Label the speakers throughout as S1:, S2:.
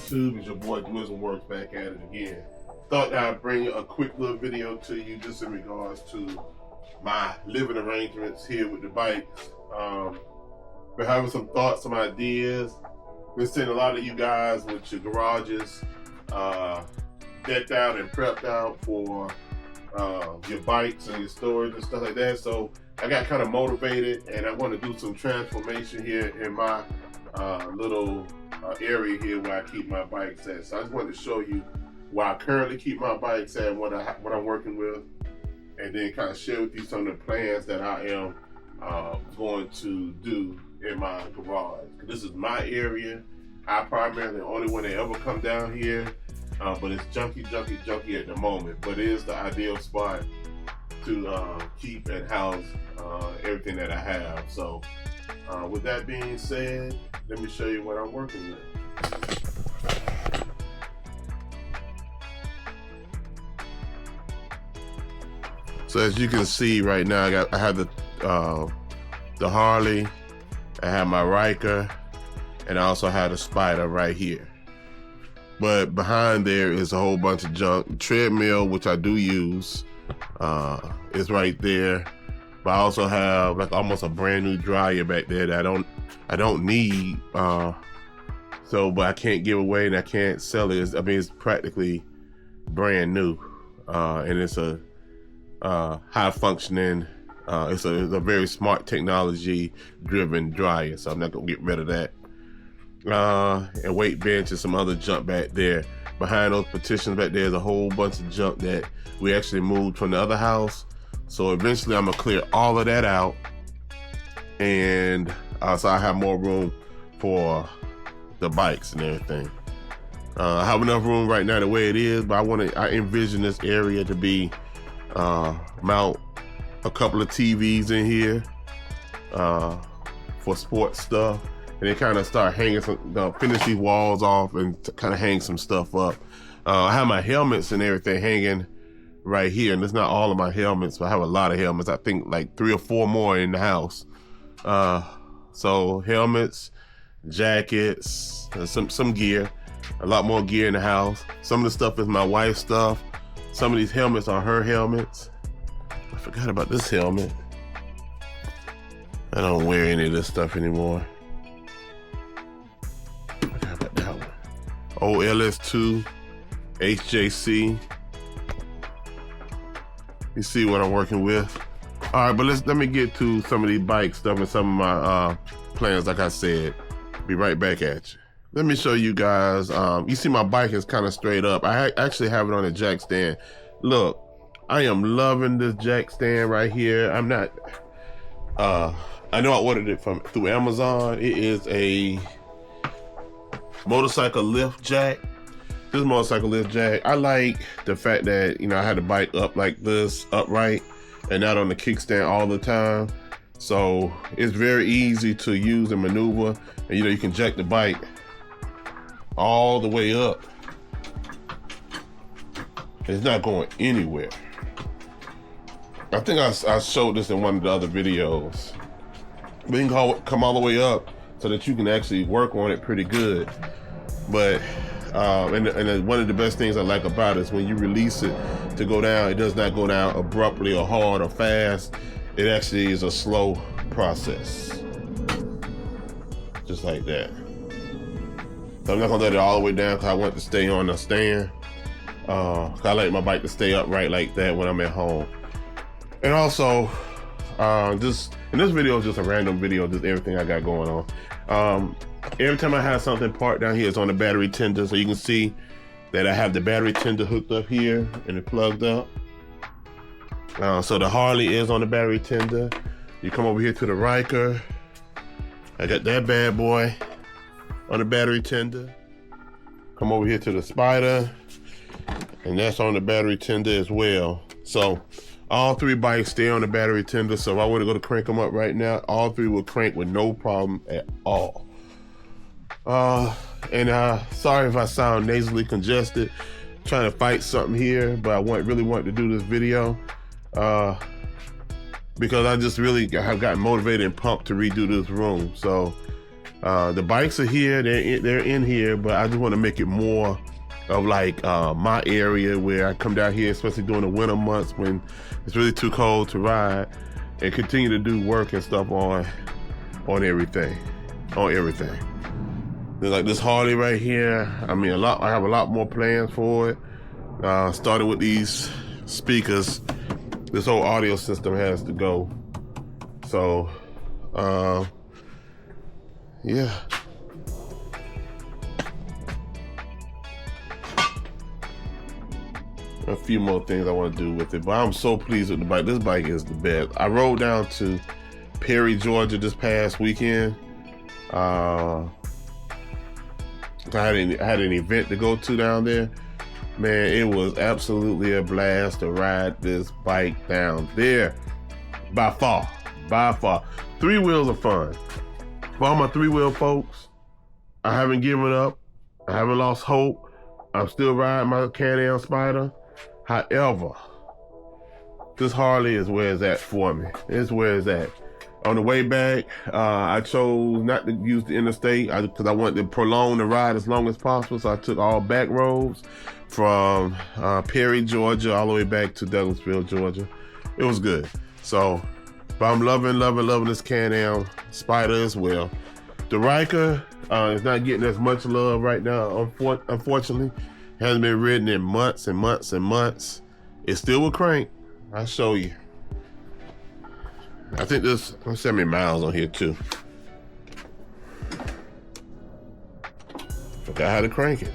S1: YouTube? It's your boy Dwizzle Works back at it again. Thought I'd bring a quick little video to you just in regards to my living arrangements here with the bikes. We're having some thoughts, some ideas. We're seeing a lot of you guys with your garages decked out and prepped out for your bikes and your storage and stuff like that. So I got kind of motivated and I want to do some transformation here in my little area here where I keep my bikes at. So I just wanted to show you where I currently keep my bikes at, what I'm working with, and then kind of share with you some of the plans that I am going to do in my garage. This is my area. I primarily the only one that ever come down here, but it's junky at the moment. But it is the ideal spot to keep and house everything that I have. So with that being said, let me show you what I'm working with. So as you can see right now, I have the Harley, I have my Ryker, and I also have the Spider right here. But behind there is a whole bunch of junk. The treadmill, which I do use, is right there. But I also have like almost a brand new dryer back there that I don't need. But I can't give away and I can't sell it. It's practically brand new, and it's a high functioning. It's a very smart technology driven dryer, so I'm not gonna get rid of that. And weight bench and some other junk back there. Behind those partitions back there is a whole bunch of junk that we actually moved from the other house. So eventually I'm gonna clear all of that out, and so I have more room for the bikes and everything. I have enough room right now the way it is, but I envision this area to be mount a couple of TVs in here for sports stuff, and then kind of start hanging finish these walls off and kind of hang some stuff up. I have my helmets and everything hanging right here, and it's not all of my helmets, but I have a lot of helmets. I think like 3 or 4 more in the house. So helmets, jackets, some gear, a lot more gear in the house. Some of the stuff is my wife's stuff. Some of these helmets are her helmets. I forgot about this helmet. I don't wear any of this stuff anymore. I forgot about that one. Old LS2, HJC. You see what I'm working with. All right, but let me get to some of these bike stuff and some of my plans. Like I said, be right back at you. Let me show you guys. You see my bike is kind of straight up. I actually have it on a jack stand. Look, I am loving this jack stand right here. I'm not, I know I ordered it through Amazon. It is a motorcycle lift jack. This motorcycle lift jack, I like the fact that, I had the bike up like this, upright, and not on the kickstand all the time. So it's very easy to use and maneuver. And you can jack the bike all the way up. It's not going anywhere. I think I showed this in one of the other videos. But you can come all the way up so that you can actually work on it pretty good. But and one of the best things I like about it is when you release it to go down, it does not go down abruptly or hard or fast. It actually is a slow process. Just like that. So I'm not gonna let it all the way down because I want to stay on the stand. I like my bike to stay upright like that when I'm at home. And also, and this video is just a random video, just everything I got going on. Every time I have something parked down here, it's on the battery tender, so you can see that I have the battery tender hooked up here and it plugged up. So the Harley is on the battery tender. You come over here to the Ryker. I got that bad boy on the battery tender. Come over here to the Spider, and that's on the battery tender as well. So all 3 bikes stay on the battery tender. So if I were to go to crank them up right now, all 3 will crank with no problem at all. Sorry if I sound nasally congested, trying to fight something here, but I really want to do this video because I just really have gotten motivated and pumped to redo this room. So The bikes are here, they're in here, but I just want to make it more of like my area where I come down here, especially during the winter months when it's really too cold to ride, and continue to do work and stuff on everything. There's like this Harley right here. I mean, I have a lot more plans for it. Started with these speakers. This whole audio system has to go. So, yeah. A few more things I want to do with it, but I'm so pleased with the bike. This bike is the best. I rode down to Perry, Georgia this past weekend. I had an event to go to down there. Man, it was absolutely a blast to ride this bike down there. By far. 3 wheels are fun. For all my 3-wheel folks, I haven't given up. I haven't lost hope. I'm still riding my Can-Am Spyder. However, this Harley is where it's at for me. It's where it's at. On the way back, I chose not to use the interstate because I wanted to prolong the ride as long as possible. So I took all back roads from Perry, Georgia, all the way back to Douglasville, Georgia. It was good. So, but I'm loving this Can-Am Spyder as well. The Ryker is not getting as much love right now, unfortunately. Hasn't been ridden in months and months and months. It still will crank. I'll show you. I think let's see how many miles on here too. Forgot how to crank it.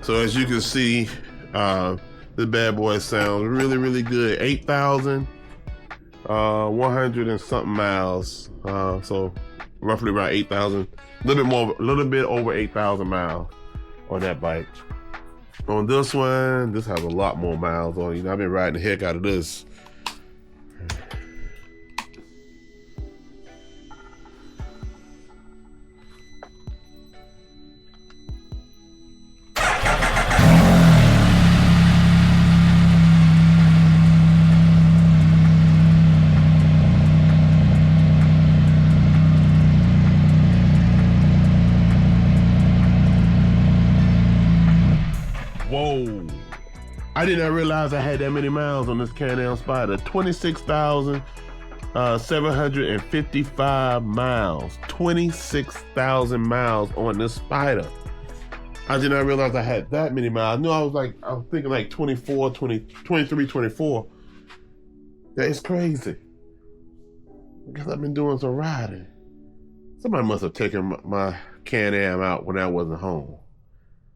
S1: So as you can see, this bad boy sounds really good. 8,100 and something miles. So roughly around 8,000, a little bit over 8,000 miles on that bike. On this one, this has a lot more miles on it. You know, I've been riding the heck out of this. Whoa. I did not realize I had that many miles on this Can-Am Spyder. 26,755 miles. 26,000 miles on this Spyder. I did not realize I had that many miles. I knew I was thinking like 24, 20, 23, 24. That is crazy. Because I've been doing some riding. Somebody must have taken my Can-Am out when I wasn't home.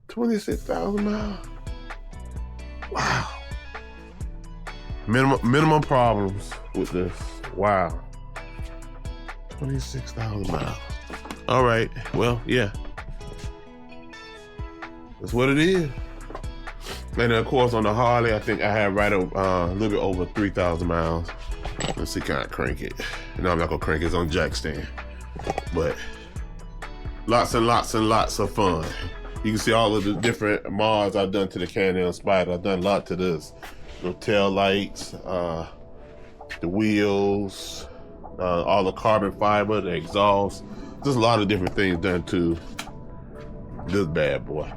S1: 26,000 miles. Wow. Minimum problems with this. Wow. 26,000 miles. All right. Well, yeah. That's what it is. And then, of course, on the Harley, I think I have right a little bit over 3,000 miles. Let's see, can I crank it? No, I'm not gonna crank it. It's on jack stand. But lots and lots and lots of fun. You can see all of the different mods I've done to the Can-Am Spyder. I've done a lot to this. The tail lights, the wheels, all the carbon fiber, the exhaust. Just a lot of different things done to this bad boy.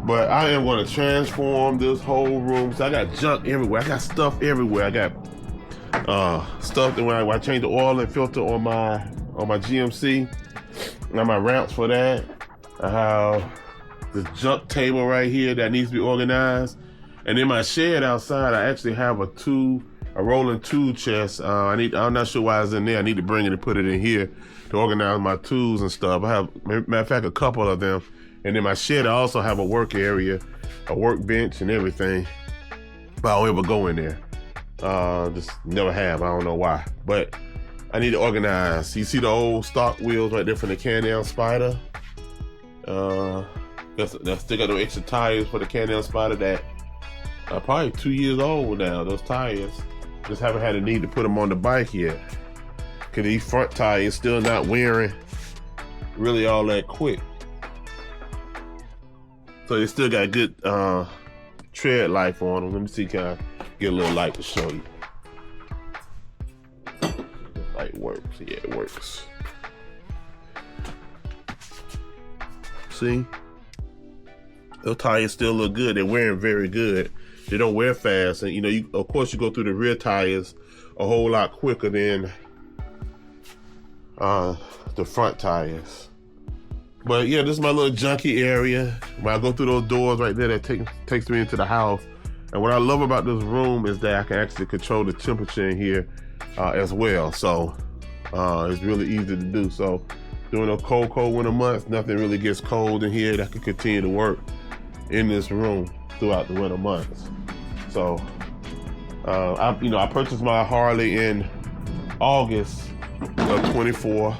S1: But I am going to transform this whole room. So I got junk everywhere. I got stuff everywhere. I got stuff that when I change the oil and filter on my GMC. I have my ramps for that. I have this junk table right here that needs to be organized. And in my shed outside, I actually have a rolling tool chest. I'm not sure why it's in there. I need to bring it and put it in here to organize my tools and stuff. I have, matter of fact, a couple of them. And in my shed, I also have a work area, a workbench and everything. But I don't ever go in there. Just never have. I don't know why. But I need to organize. You see the old stock wheels right there from the Can-Am Spyder? That's still got no extra tires for the Can-Am Spyder that probably 2 years old now. Those tires, just haven't had a need to put them on the bike yet. Cause these front tires still not wearing really all that quick. So they still got good tread life on them. Let me see, can I get a little light to show you? Light works, yeah, it works. See? Those tires still look good. They're wearing very good. They don't wear fast. And of course you go through the rear tires a whole lot quicker than the front tires. But yeah, this is my little junky area. When I go through those doors right there, that takes me into the house. And what I love about this room is that I can actually control the temperature in here as well. So it's really easy to do. So during those cold winter months, nothing really gets cold in here. That can continue to work in this room throughout the winter months. So I purchased my Harley in August of 24,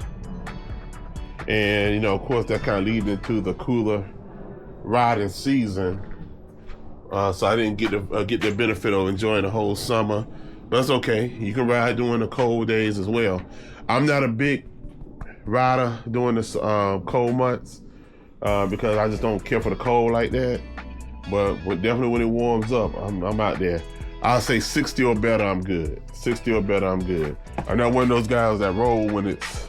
S1: and of course that kind of leads into the cooler riding season. So I didn't get the benefit of enjoying the whole summer, but that's okay. You can ride during the cold days as well. I'm not a big rider during the cold months because I just don't care for the cold like that. But definitely when it warms up, I'm out there. I'll say 60 or better, I'm good. 60 or better, I'm good. I'm not one of those guys that roll when it's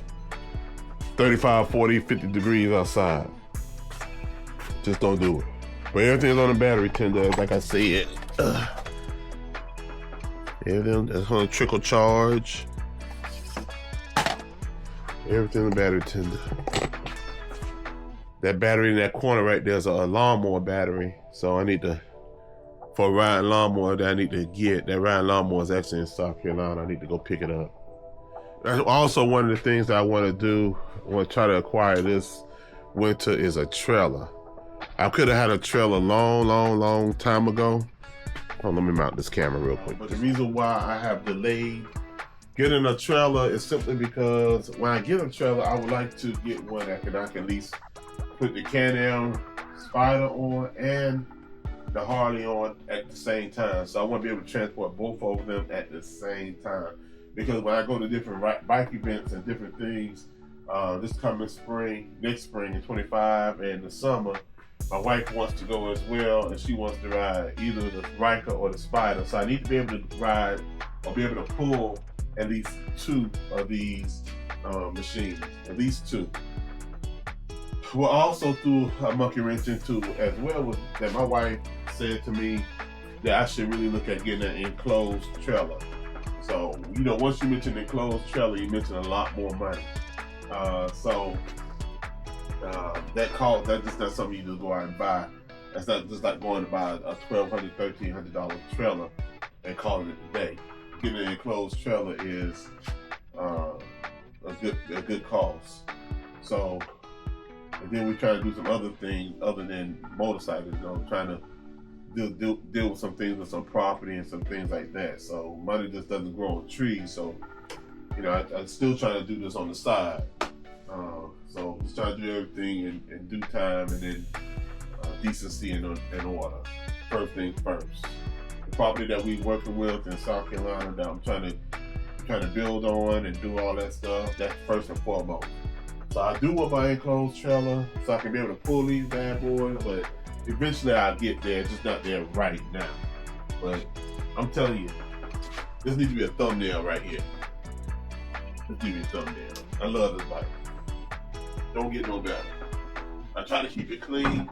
S1: 35, 40, 50 degrees outside. Just don't do it. But everything's on the battery tender, like I said. Everything that's on a trickle charge. Everything on the battery tender. That battery in that corner right there is a lawnmower battery. So I need to, for a riding lawnmower that I need to get, that riding lawnmower is actually in South Carolina. I need to go pick it up. Also, one of the things that I want to do, I want to try to acquire this winter is a trailer. I could have had a trailer long time ago. Hold on, let me mount this camera real quick. But the reason why I have delayed getting a trailer is simply because when I get a trailer, I would like to get one that I can at least put the Can-Am Spyder on and the Harley on at the same time. So I want to be able to transport both of them at the same time. Because when I go to different bike events and different things, this coming spring, next spring in 25 and the summer, my wife wants to go as well, and she wants to ride either the Ryker or the Spyder. So I need to be able to ride or be able to pull at least two of these machines, at least two. We'll also threw a monkey wrench into as well was that my wife said to me that I should really look at getting an enclosed trailer. So, once you mention enclosed trailer, you mention a lot more money. That's just not something you just go out and buy. That's not just like going to buy a $1,200, $1,300 trailer and calling it a day. Getting an enclosed trailer is a good cost. So, and then we try to do some other things other than motorcycles, trying to deal with some things with some property and some things like that. So money just doesn't grow on trees. So, I'm still trying to do this on the side. So just trying to do everything in due time and then decency and order. First things first. The property that we're working with in South Carolina that I'm trying to build on and do all that stuff, that's first and foremost. So I do want my enclosed trailer so I can be able to pull these bad boys, but eventually I'll get there, just not there right now. But I'm telling you, this needs to be a thumbnail right here. This needs to be a thumbnail. I love this bike. Don't get no better. I try to keep it clean.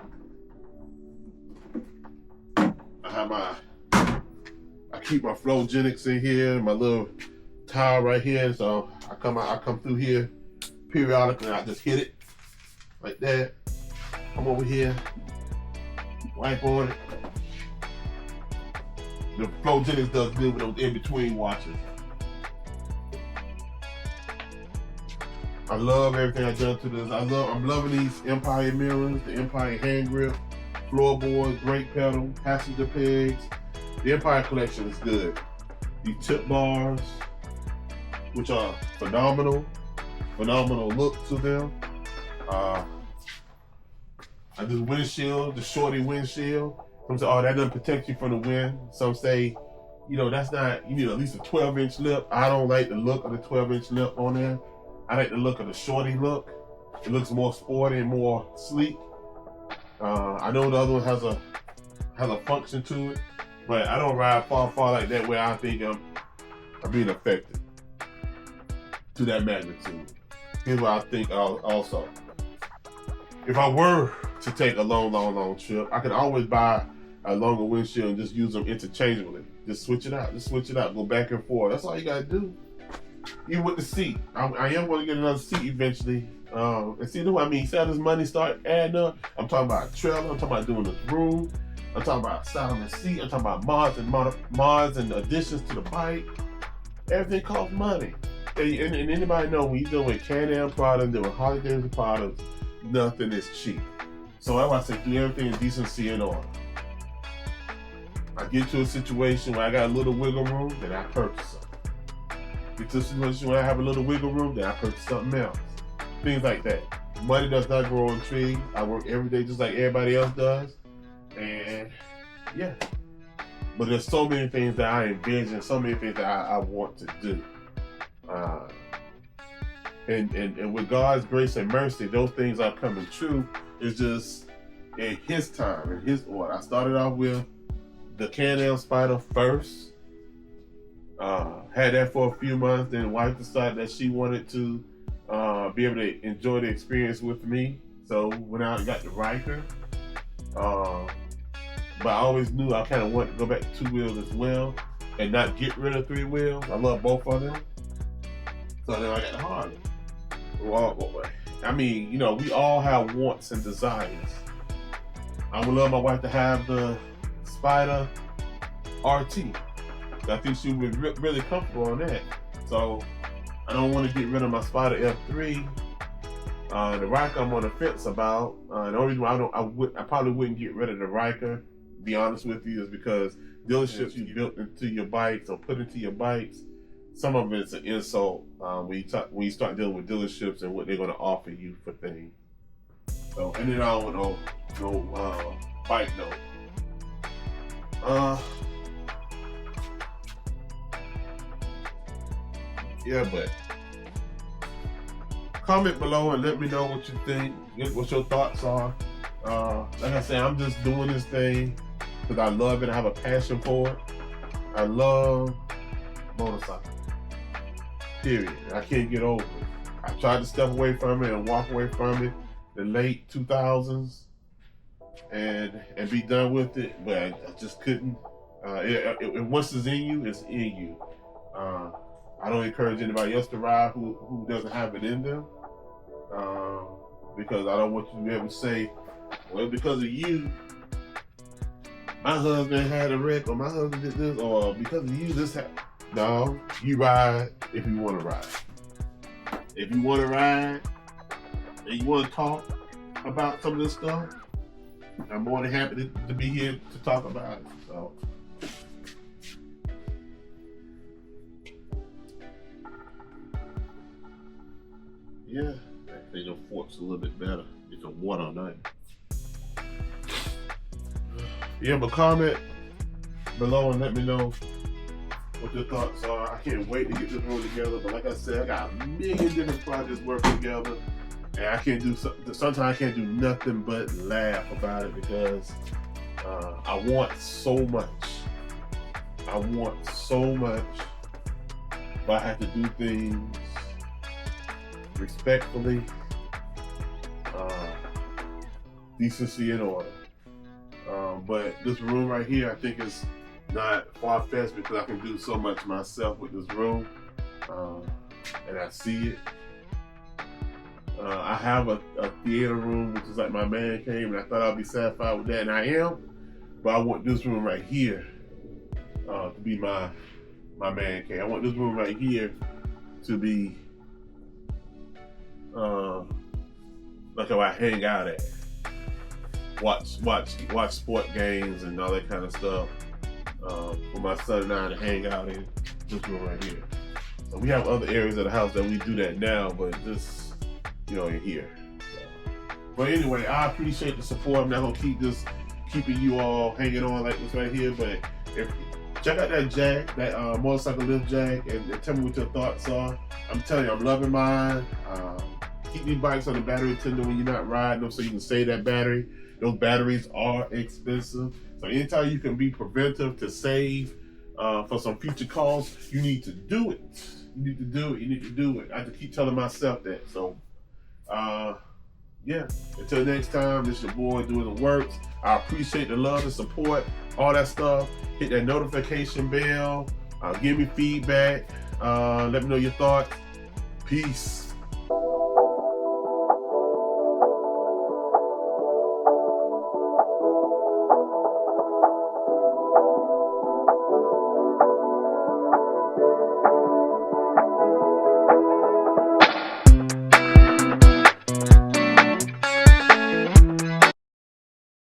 S1: I keep my Flowgenics in here, my little towel right here. So I come through here periodically and I just hit it like that. Come over here, wipe on it. The Flowgenics does good with those in-between washes. I love everything I've done to this. I'm loving these Empire mirrors, the Empire hand grip, floorboards, brake pedal, passenger pegs. The Empire collection is good. These tip bars, which are phenomenal look to them. This windshield, the shorty windshield. Some say, oh, that doesn't protect you from the wind. Some say, you know, that's not, you need at least a 12-inch lip. I don't like the look of the 12-inch lip on there. I like the look of the shorty look. It looks more sporty and more sleek. I know the other one has a function to it, but I don't ride far like that where I think I'm being affected to that magnitude. Here's what I think also. If I were to take a long trip, I could always buy a longer windshield and just use them interchangeably. Just switch it out, go back and forth. That's all you gotta do. Even with the seat, I am going to get another seat eventually. And see what I mean? See how this money start adding up? I'm talking about a trailer, I'm talking about doing this room, I'm talking about styling the seat, I'm talking about mods and additions to the bike. Everything costs money. And anybody know when you're doing with Can-Am products, doing Harley-Davidson products, nothing is cheap. So that's why I say do everything in decency and order. I get to a situation where I got a little wiggle room, then I purchase something. Get to a situation where I have a little wiggle room, then I purchase something else. Things like that. Money does not grow on trees. I work every day just like everybody else does. And yeah. But there's so many things that I envision, so many things that I want to do. And with God's grace and mercy, those things are coming true. It's just in His time, in His order. I started off with the Can-Am Spyder first. Had that for a few months. Then wife decided that she wanted to be able to enjoy the experience with me. So went out and got the Ryker. But I always knew I kind of wanted to go back to 2 wheels as well and not get rid of 3 wheels. I love both of them. So then I got the Harley. Well, I mean, you know, we all have wants and desires. I would love my wife to have the Spyder RT. I think she would be really comfortable on that. So I don't want to get rid of my Spyder F3. The Ryker I'm on the fence about. The only reason why I probably wouldn't get rid of the Ryker, to be honest with you, is because dealerships you built into your bikes or put into your bikes, some of it's an insult when you start dealing with dealerships and what they're going to offer you for things. So, and then I don't want no bike note. Yeah, but comment below and let me know what you think, what your thoughts are. Like I said, I'm just doing this thing because I love it. I have a passion for it. I love motorcycles. Period. I can't get over it. I tried to step away from it and walk away from it in the late 2000s and be done with it, but I just couldn't. Once it's in you, it's in you. I don't encourage anybody else to ride who doesn't have it in them, because I don't want you to be able to say, well, because of you, my husband had a wreck, or my husband did this, or because of you, this happened. No, you ride if you want to ride. If you want to ride and you want to talk about some of this stuff, I'm more than happy to be here to talk about it. So. Yeah, I think the fork's a little bit better. Get some water on that. Yeah, but comment below and let me know what your thoughts are. I can't wait to get this room together, but like I said, I got a million different projects working together, and I can't do sometimes I can't do nothing but laugh about it because I want so much. I want so much, but I have to do things respectfully, decency and order. But this room right here, I think is not far-fetched because I can do so much myself with this room, and I see it. I have a theater room, which is like my man cave, and I thought I'd be satisfied with that, and I am. But I want this room right here to be my man cave. I want this room right here to be like how I hang out at, watch sport games and all that kind of stuff. For my son and I to hang out in this room right here. So we have other areas of the house that we do that now, but just, you know, in here. So, But anyway, I appreciate the support. I'm not gonna keeping you all hanging on like this right here. But if check out that Jag, that motorcycle lift Jag, and tell me what your thoughts are. I'm telling you, I'm loving mine. Keep these bikes on the battery tender when you're not riding them, so you can save that battery. Those batteries are expensive. So anytime you can be preventive to save for some future costs, you need to do it. You need to do it. You need to do it. I have to keep telling myself that. So, yeah. Until next time, this is your boy doing the works. I appreciate the love and support, all that stuff. Hit that notification bell. Give me feedback. Let me know your thoughts. Peace.